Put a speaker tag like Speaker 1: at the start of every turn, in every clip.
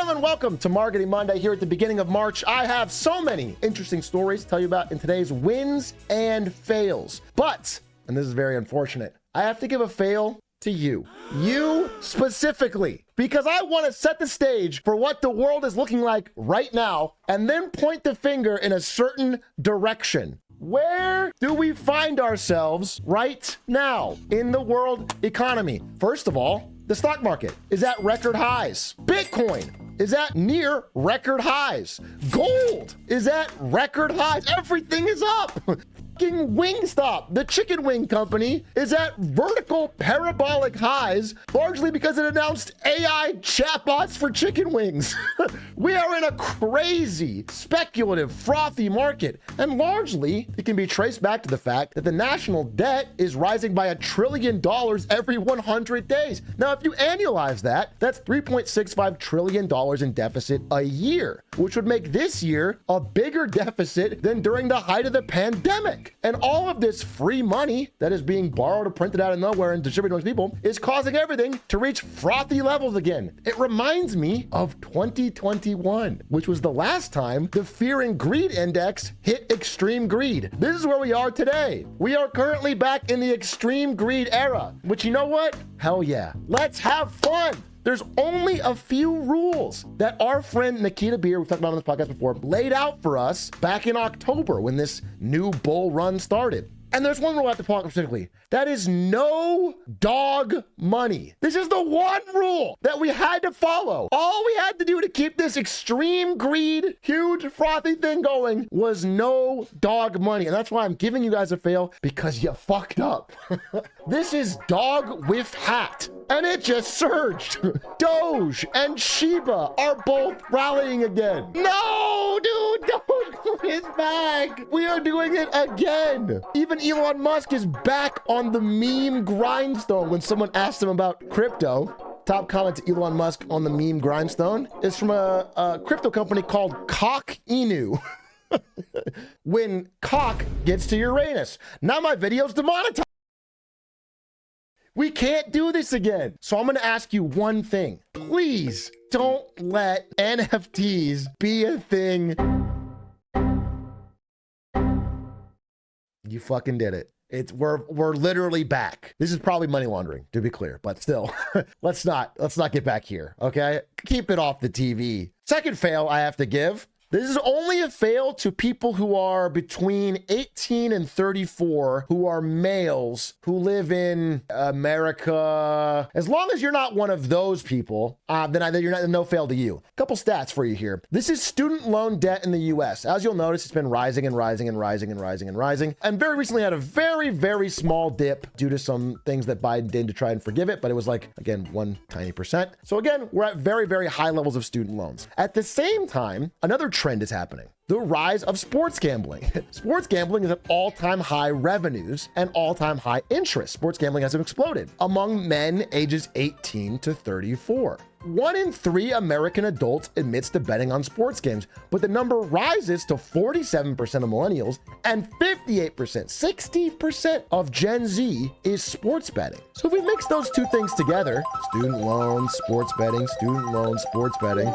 Speaker 1: gentlemen, welcome to Marketing Monday here at the beginning of March. I have so many interesting stories to tell you about in today's wins and fails. But, and this is very unfortunate, I have to give a fail to you. You specifically. Because I want to set the stage for what the world is looking like right now and then point the finger in a certain direction. Where do we find ourselves right now in the world economy? First of all, the stock market is at record highs. Bitcoin is at near record highs. Gold is at record highs. Everything is up. Wingstop, the chicken wing company, is at vertical parabolic highs, largely because it announced AI chatbots for chicken wings. We are in a crazy, speculative, frothy market, and largely it can be traced back to the fact that the national debt is rising by $1 trillion every 100 days. Now, if you annualize that, that's $3.65 trillion in deficit a year, which would make this year a bigger deficit than during the height of the pandemic. And all of this free money that is being borrowed or printed out of nowhere and distributed amongst people is causing everything to reach frothy levels again. It reminds me of 2021, which was the last time the fear and greed index hit extreme greed. This is where we are today. We are currently back in the extreme greed era, which, you know what? Hell yeah. Let's have fun. There's only a few rules that our friend Nikita Beer, we've talked about on this podcast before, laid out for us back in October when this new bull run started. And there's one rule I have to talk about specifically. That is no dog money. This is the one rule that we had to follow. All we had to do to keep this extreme greed, huge frothy thing going was no dog money. And that's why I'm giving you guys a fail, because you fucked up. This is dog with hat. And it just surged. Doge and Shiba are both rallying again. No, dude, don't go his back. We are doing it again. Even Elon Musk is back on the meme grindstone when someone asked him about crypto. Top comment to Elon Musk on the meme grindstone is from a crypto company called Cock Inu. When cock gets to Uranus. Now my video's demonetized. We can't do this again. So I'm going to ask you one thing. Please don't let NFTs be a thing. You fucking did it. We're literally back. This is probably money laundering, to be clear, but still, let's not get back here, okay? Keep it off the TV. Second fail I have to give. This is only a fail to people who are between 18 and 34, who are males, who live in America. As long as you're not one of those people, then you're not, no fail to you. A couple stats for you here. This is student loan debt in the US. As you'll notice, it's been rising and rising and rising and rising and rising. And very recently had a very, very small dip due to some things that Biden did to try and forgive it. But it was like, again, one tiny percent. So again, we're at very, very high levels of student loans. At the same time, another trend is happening. The rise of sports gambling. Sports gambling is at all-time high revenues and all-time high interest. Sports gambling has exploded among men ages 18 to 34. 1 in 3 American adults admits to betting on sports games, but the number rises to 47% of millennials and 58%, 60% of Gen Z is sports betting. So if we mix those two things together, student loans, sports betting, student loans, sports betting,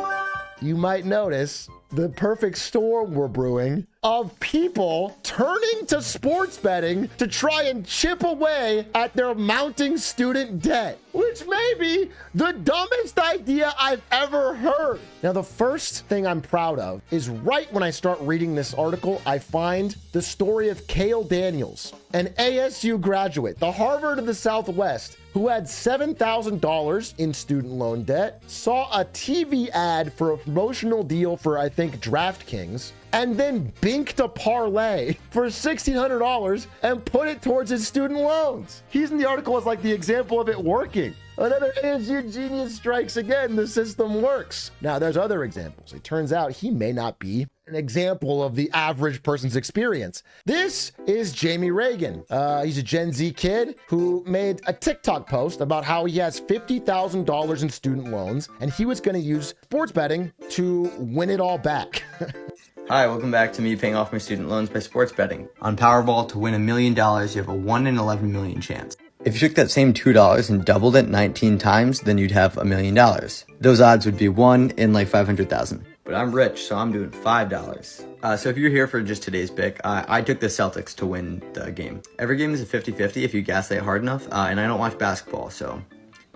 Speaker 1: you might notice the perfect storm we're brewing of people turning to sports betting to try and chip away at their mounting student debt, which may be the dumbest idea I've ever heard. Now, the first thing I'm proud of is right when I start reading this article, I find the story of Cale Daniels, an ASU graduate, the Harvard of the Southwest, who had $7,000 in student loan debt, saw a TV ad for a promotional deal for, I think, DraftKings, and then binked a Parley for $1,600 and put it towards his student loans. He's in the article as like the example of it working. Another ASU genius strikes again. The system works. Now, there's other examples. It turns out he may not be an example of the average person's experience. This is Jamie Reagan. He's a Gen Z kid who made a TikTok post about how he has $50,000 in student loans and he was going to use sports betting to win it all back.
Speaker 2: Hi, welcome back to me paying off my student loans by sports betting. On Powerball, to win $1 million, you have a 1 in 11 million chance. If you took that same $2 and doubled it 19 times, then you'd have $1 million. Those odds would be 1 in like 500,000. But I'm rich, so I'm doing $5. So if you're here for just today's pick, I took the Celtics to win the game. Every game is a 50-50 if you gaslight hard enough, and I don't watch basketball, so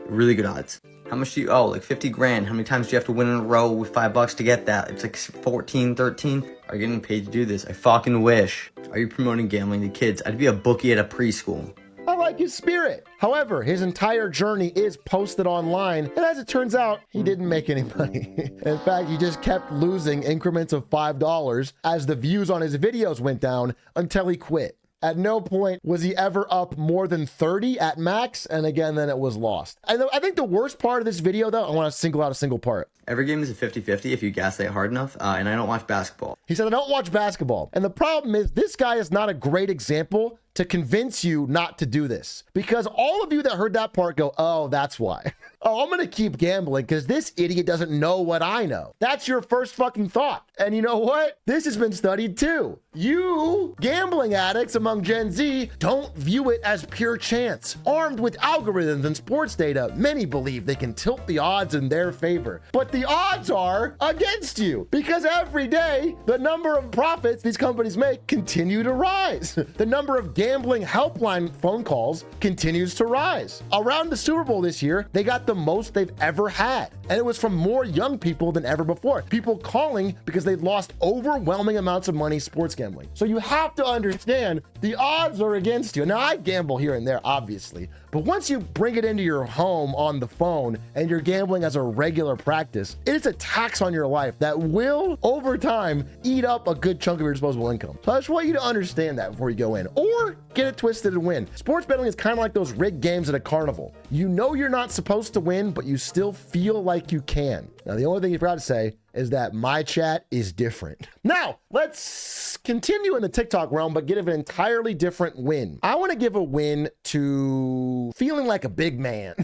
Speaker 2: really good odds. How much do you owe? Like 50 grand. How many times do you have to win in a row with $5 to get that? It's like 14, 13. Are you getting paid to do this? I fucking wish. Are you promoting gambling to kids? I'd be a bookie at a preschool.
Speaker 1: I like his spirit. However, his entire journey is posted online, and as it turns out, he didn't make any money. In fact, he just kept losing increments of $5 as the views on his videos went down until he quit. At no point was he ever up more than 30 at max, and again, then it was lost. And I think the worst part of this video, though, I want to single out a single part.
Speaker 2: Every game is a 50-50 if you gaslight hard enough, and I don't watch basketball.
Speaker 1: He said, I don't watch basketball. And the problem is, this guy is not a great example to convince you not to do this. Because all of you that heard that part go, oh, that's why. Oh, I'm gonna keep gambling because this idiot doesn't know what I know. That's your first fucking thought. And you know what? This has been studied too. You gambling addicts among Gen Z don't view it as pure chance. Armed with algorithms and sports data, many believe they can tilt the odds in their favor. But the odds are against you because every day the number of profits these companies make continue to rise. The number of gambling helpline phone calls continues to rise. Around the Super Bowl this year, they got the most they've ever had. And it was from more young people than ever before. People calling because they'd lost overwhelming amounts of money sports gambling. So you have to understand the odds are against you. Now, I gamble here and there, obviously, but once you bring it into your home on the phone and you're gambling as a regular practice, it is a tax on your life that will, over time, eat up a good chunk of your disposable income. So I just want you to understand that before you go in, or get it twisted and win. Sports betting is kind of like those rigged games at a carnival. You know you're not supposed to win, but you still feel like you can. Now, the only thing you forgot to say is that my chat is different. Now, let's continue in the TikTok realm, but give an entirely different win. I want to give a win to feeling like a big man,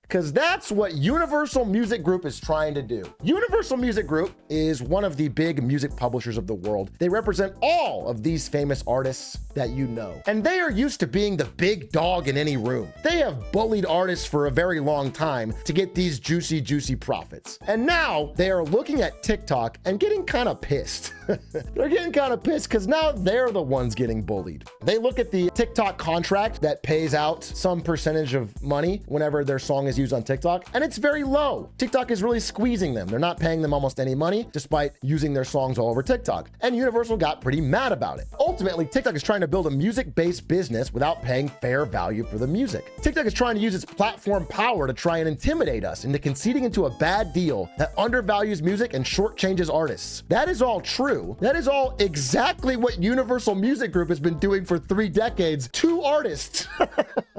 Speaker 1: because that's what Universal Music Group is trying to do. Universal Music Group is one of the big music publishers of the world. They represent all of these famous artists that you know, and they are used to being the big dog in any room. They have bullied artists for a very long time to get these juicy, juicy profits. And now they are looking at TikTok and getting kind of pissed. They're getting kind of pissed because now they're the ones getting bullied. They look at the TikTok contract that pays out some percentage of money whenever their song is used on TikTok, and it's very low. TikTok is really squeezing them. They're not paying them almost any money despite using their songs all over TikTok. And Universal got pretty mad about it. Ultimately, TikTok is trying to build a music-based business without paying fair value for the music. TikTok is trying to use its platform power to try and intimidate us into conceding into a bad deal that undervalues music and shortchanges artists. That is all true. That is all exactly what Universal Music Group has been doing for 3 decades to artists.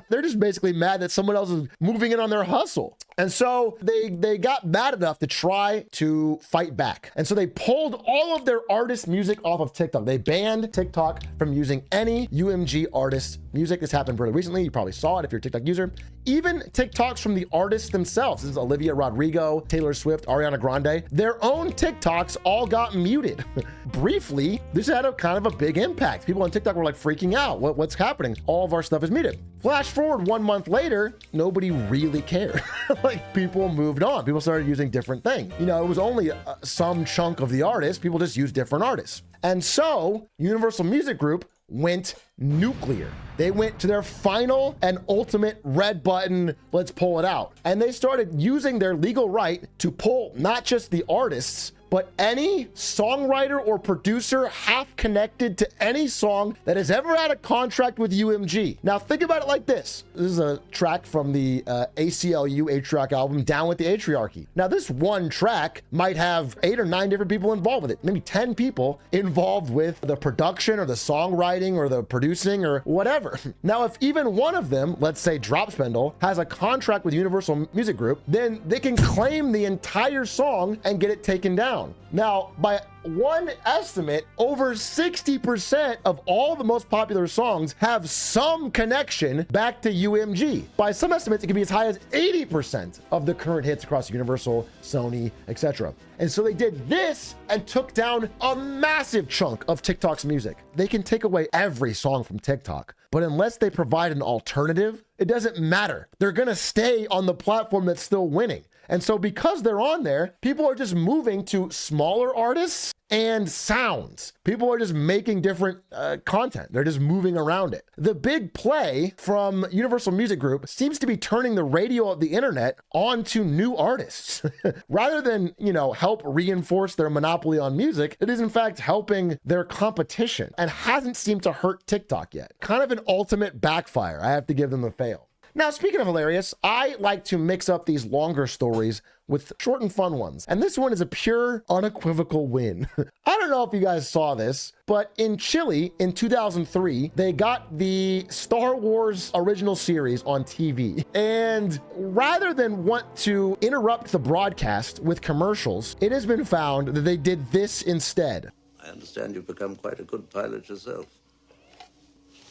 Speaker 1: They're just basically mad that someone else is moving in on their hustle. And so they got mad enough to try to fight back. And so they pulled all of their artist music off of TikTok. They banned TikTok from using any UMG artist music. This happened pretty recently. You probably saw it if you're a TikTok user. Even TikToks from the artists themselves. This is Olivia Rodrigo, Taylor Swift, Ariana Grande. Their own TikToks all got muted. Briefly, this had a kind of a big impact. People on TikTok were like freaking out. What's happening? All of our stuff is muted. Flash forward 1 month later, nobody really cared. Like, people moved on. People started using different things. You know, it was only some chunk of the artists. People just used different artists. And so Universal Music Group went nuclear. They went to their final and ultimate red button, let's pull it out. And they started using their legal right to pull not just the artists, but any songwriter or producer half connected to any song that has ever had a contract with UMG. Now think about it like this. This is a track from the ACLU Atrioc album, Down with the Atriarchy. Now this one track might have 8 or 9 different people involved with it, maybe 10 people involved with the production or the songwriting or the producing or whatever. Now if even one of them, let's say Drop Spindle, has a contract with Universal Music Group, then they can claim the entire song and get it taken down. Now, by one estimate, over 60% of all the most popular songs have some connection back to UMG. By some estimates, it can be as high as 80% of the current hits across Universal, Sony, etc. And so they did this and took down a massive chunk of TikTok's music. They can take away every song from TikTok, But unless they provide an alternative, it doesn't matter. They're going to stay on the platform that's still winning. And so because they're on there, people are just moving to smaller artists and sounds. People are just making different content. They're just moving around it. The big play from Universal Music Group seems to be turning the radio of the internet onto new artists. Rather than, help reinforce their monopoly on music, it is in fact helping their competition and hasn't seemed to hurt TikTok yet. Kind of an ultimate backfire. I have to give them a fail. Now, speaking of hilarious, I like to mix up these longer stories with short and fun ones. And this one is a pure, unequivocal win. I don't know if you guys saw this, but in Chile in 2003, they got the Star Wars original series on TV. And rather than want to interrupt the broadcast with commercials, it has been found that they did this instead.
Speaker 3: I understand you've become quite a good pilot yourself.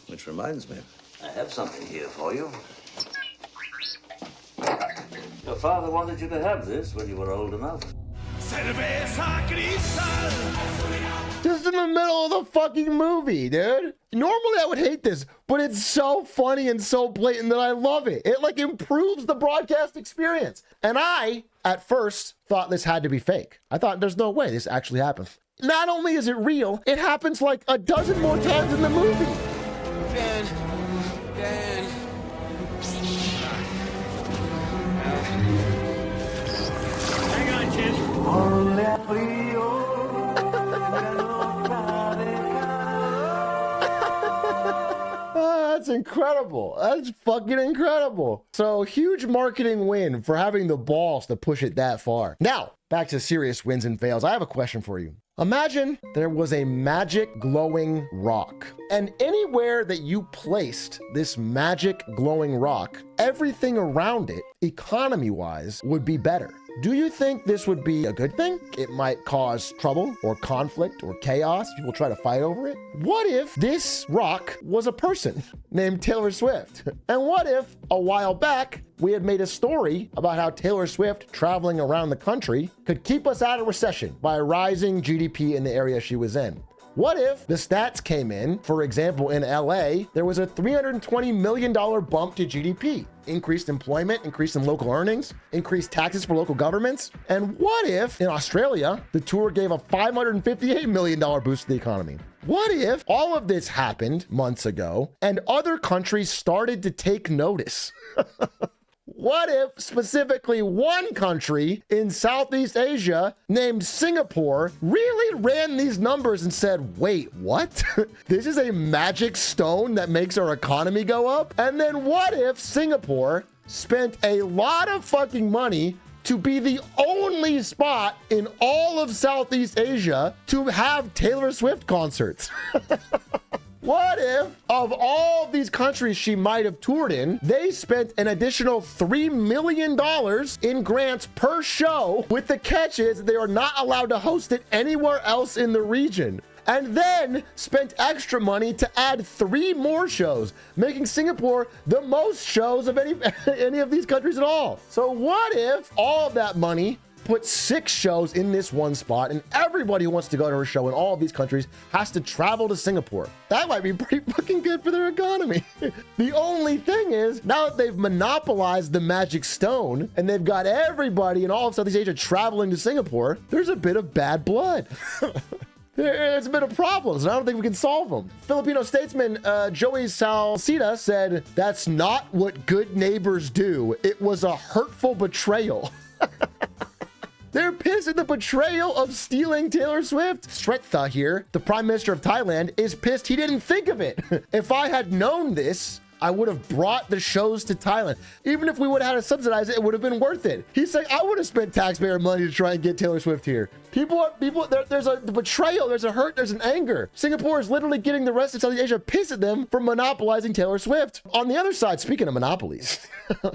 Speaker 3: Which reminds me, I have something here for you. Your father wanted you to have this when you were old enough.
Speaker 4: Cerveza cristal.
Speaker 1: Just in the middle of the fucking movie, dude. Normally I would hate this, but it's so funny and so blatant that I love it. It improves the broadcast experience. And I, at first, thought this had to be fake. I thought there's no way this actually happened. Not only is it real, it happens like a dozen more times in the movie.
Speaker 4: Ben. Hang on, kid.
Speaker 1: That's incredible. That's fucking incredible. So huge marketing win for having the balls to push it that far. Now, back to serious wins and fails. I have a question for you. Imagine there was a magic glowing rock, and anywhere that you placed this magic glowing rock, everything around it, economy-wise, would be better. Do you think this would be a good thing? It might cause trouble or conflict or chaos. People try to fight over it. What if this rock was a person named Taylor Swift? And what if a while back we had made a story about how Taylor Swift traveling around the country could keep us out of recession by rising GDP in the area she was in? What if the stats came in, for example, in LA, there was a $320 million bump to GDP, increased employment, increase in local earnings, increased taxes for local governments? And what if in Australia, the tour gave a $558 million boost to the economy? What if all of this happened months ago and other countries started to take notice? What if specifically one country in Southeast Asia named Singapore really ran these numbers and said, wait, what? This is a magic stone that makes our economy go up? And then what if Singapore spent a lot of fucking money to be the only spot in all of Southeast Asia to have Taylor Swift concerts? What if, of all these countries she might have toured in, they spent an additional $3 million in grants per show, with the catch is they are not allowed to host it anywhere else in the region, and then spent extra money to add 3 more shows, making Singapore the most shows of any of these countries at all? So what if all of that money put 6 shows in this one spot, and everybody who wants to go to her show in all of these countries has to travel to Singapore? That might be pretty fucking good for their economy. The only thing is, now that they've monopolized the magic stone and they've got everybody in all of Southeast Asia traveling to Singapore, there's a bit of bad blood. There's a bit of problems, and I don't think we can solve them. Filipino statesman Joey Salcida said, "That's not what good neighbors do. It was a hurtful betrayal." They're pissed at the betrayal of stealing Taylor Swift. Sretha here, the Prime Minister of Thailand, is pissed he didn't think of it. If I had known this, I would have brought the shows to Thailand. Even if we would have had to subsidize it, it would have been worth it. He's saying, I would have spent taxpayer money to try and get Taylor Swift here. There's a betrayal, there's a hurt, there's an anger. Singapore is literally getting the rest of Southeast Asia pissed at them for monopolizing Taylor Swift. On the other side, speaking of monopolies,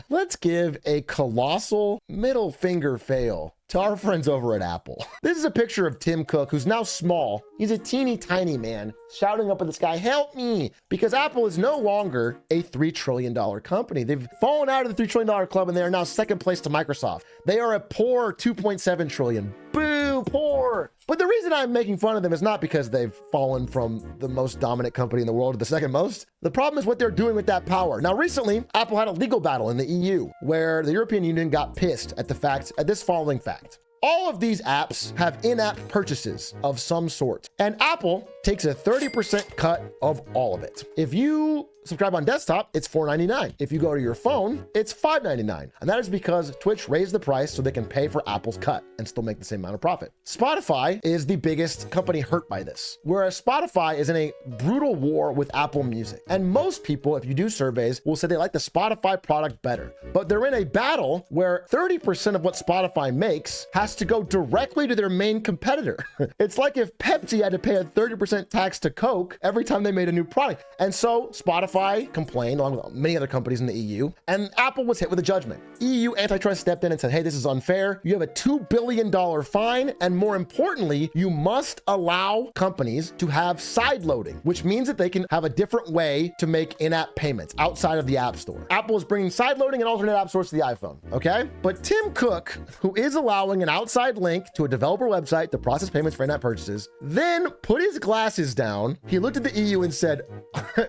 Speaker 1: let's give a colossal middle finger fail to our friends over at Apple. This is a picture of Tim Cook, who's now small. He's a teeny tiny man shouting up in the sky, help me, because Apple is no longer a $3 trillion company. They've fallen out of the $3 trillion club, and they are now second place to Microsoft. They are a poor $2.7 trillion. Boo, poor. But the reason I'm making fun of them is not because they've fallen from the most dominant company in the world to the second most. The problem is what they're doing with that power. Now, recently, Apple had a legal battle in the EU where the European Union got pissed at this following fact. All of these apps have in-app purchases of some sort, and Apple takes a 30% cut of all of it. If you subscribe on desktop, it's $4.99. If you go to your phone, it's $5.99. And that is because Twitch raised the price so they can pay for Apple's cut and still make the same amount of profit. Spotify is the biggest company hurt by this, whereas Spotify is in a brutal war with Apple Music. And most people, if you do surveys, will say they like the Spotify product better. But they're in a battle where 30% of what Spotify makes has to go directly to their main competitor. It's like if Pepsi had to pay a 30% tax to Coke every time they made a new product. And so Spotify complained, along with many other companies in the EU, and Apple was hit with a judgment. EU antitrust stepped in and said, hey, this is unfair. You have a $2 billion fine, and more importantly, you must allow companies to have side loading, which means that they can have a different way to make in-app payments outside of the App Store. Apple is bringing side loading and alternate app stores to the iPhone, okay? But Tim Cook, who is allowing an outside link to a developer website to process payments for in-app purchases, then put his glasses down. He looked at the EU and said,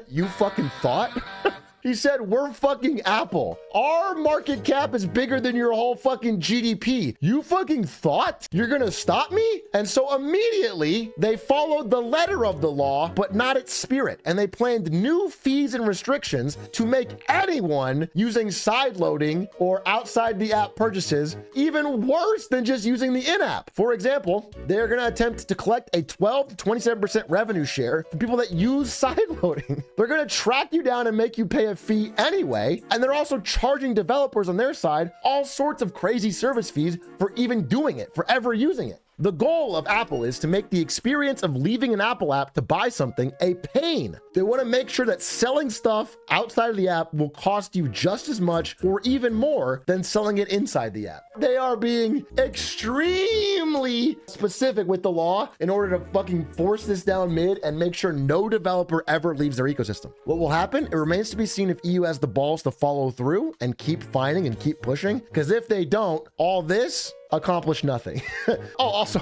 Speaker 1: you fucking thought? He said, we're fucking Apple. Our market cap is bigger than your whole fucking GDP. You fucking thought you're gonna stop me? And so immediately they followed the letter of the law, but not its spirit. And they planned new fees and restrictions to make anyone using side loading or outside the app purchases even worse than just using the in-app. For example, they're gonna attempt to collect a 12 to 27% revenue share from people that use side loading. They're gonna track you down and make you pay a fee anyway, and they're also charging developers on their side all sorts of crazy service fees for even doing it, for ever using it. The goal of Apple is to make the experience of leaving an Apple app to buy something a pain. They want to make sure that selling stuff outside of the app will cost you just as much or even more than selling it inside the app. They are being extremely specific with the law in order to fucking force this down mid and make sure no developer ever leaves their ecosystem. What will happen? It remains to be seen if EU has the balls to follow through and keep fighting and keep pushing, because if they don't, all this accomplish nothing. Oh, also,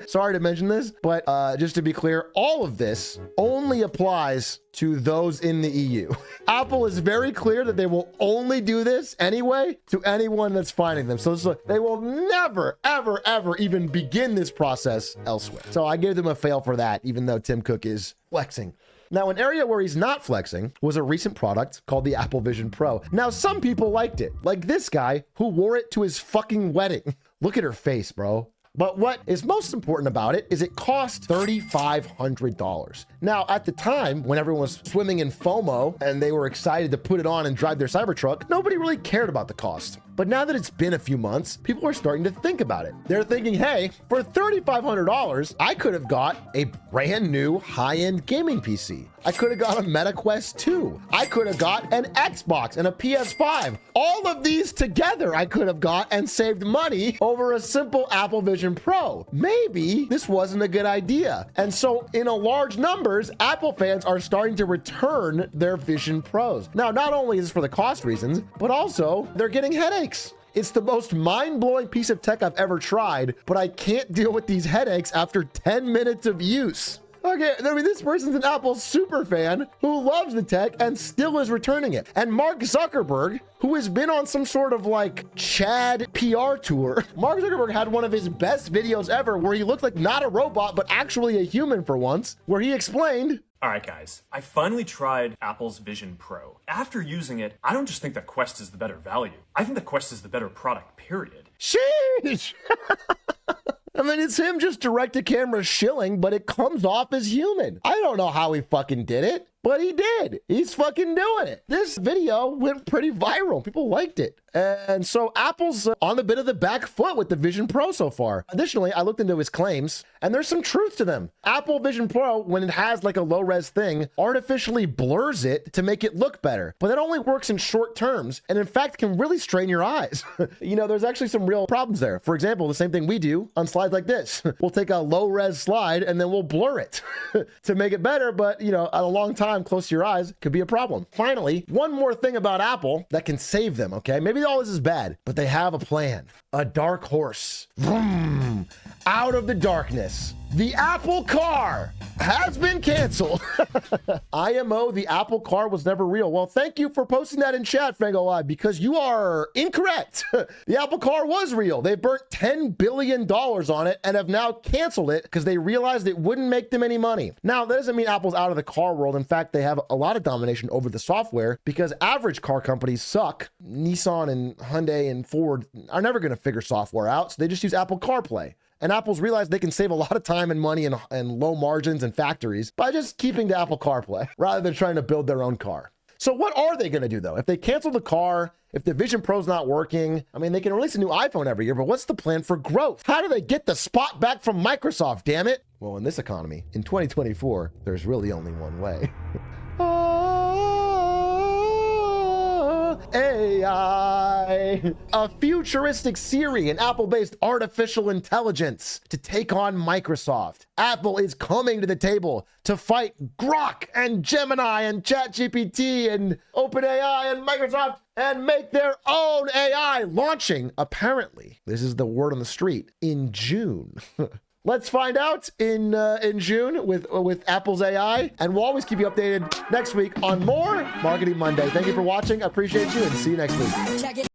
Speaker 1: sorry to mention this, but just to be clear, all of this only applies to those in the EU. Apple is very clear that they will only do this anyway to anyone that's finding them. So they will never, ever, ever even begin this process elsewhere. So I gave them a fail for that, even though Tim Cook is flexing. Now, an area where he's not flexing was a recent product called the Apple Vision Pro. Now, some people liked it, like this guy who wore it to his fucking wedding. Look at her face, bro. But what is most important about it is it cost $3,500. Now, at the time, when everyone was swimming in FOMO and they were excited to put it on and drive their Cybertruck, nobody really cared about the cost. But now that it's been a few months, people are starting to think about it. They're thinking, hey, for $3,500, I could have got a brand new high-end gaming PC. I could have got a Meta Quest 2. I could have got an Xbox and a PS5. All of these together I could have got and saved money over a simple Apple Vision Pro. Maybe this wasn't a good idea. And so in a large numbers, Apple fans are starting to return their Vision Pros. Now, not only is this for the cost reasons, but also they're getting headaches. It's the most mind-blowing piece of tech I've ever tried, but I can't deal with these headaches after 10 minutes of use. Okay, I mean, this person's an Apple super fan who loves the tech and still is returning it. And Mark Zuckerberg, who has been on some sort of like Chad PR tour, Mark Zuckerberg had one of his best videos ever where he looked like not a robot, but actually a human for once, where he explained,
Speaker 5: all right, guys, I finally tried Apple's Vision Pro. After using it, I don't just think that Quest is the better value. I think that Quest is the better product, period.
Speaker 1: Sheesh! I mean, it's him just direct-to-camera shilling, but it comes off as human. I don't know how he fucking did it, but he did. He's fucking doing it. This video went pretty viral. People liked it. And so Apple's on a bit of the back foot with the Vision Pro so far. Additionally, I looked into his claims, and there's some truth to them. Apple Vision Pro, when it has like a low-res thing, artificially blurs it to make it look better. But that only works in short terms, and in fact can really strain your eyes. You know, there's actually some real problems there. For example, the same thing we do on slides like this. We'll take a low-res slide, and then we'll blur it to make it better, but, you know, at a long time close to your eyes could be a problem. Finally, one more thing about Apple that can save them, okay? Maybe maybe all this is bad, but they have a plan. A dark horse. Vroom. Out of the darkness. The Apple car has been canceled. IMO, the Apple car was never real. Well, thank you for posting that in chat, Fango Live, because you are incorrect. The Apple car was real. They burnt $10 billion on it and have now canceled it because they realized it wouldn't make them any money. Now, that doesn't mean Apple's out of the car world. In fact, they have a lot of domination over the software because average car companies suck. Nissan and Hyundai and Ford are never going to figure software out, so they just use Apple CarPlay. And Apple's realized they can save a lot of time and money and low margins and factories by just keeping to Apple CarPlay rather than trying to build their own car. So what are they going to do, though? If they cancel the car, if the Vision Pro's not working, I mean, they can release a new iPhone every year, but what's the plan for growth? How do they get the spot back from Microsoft, damn it? Well, in this economy, in 2024, there's really only one way. AI, a futuristic Siri and Apple-based artificial intelligence to take on Microsoft. Apple is coming to the table to fight Grok and Gemini and ChatGPT and OpenAI and Microsoft and make their own AI, launching, apparently, this is the word on the street, in June. Let's find out in June with Apple's AI, and we'll always keep you updated next week on more Marketing Monday. Thank you for watching. I appreciate you, and see you next week.
Speaker 6: Check it.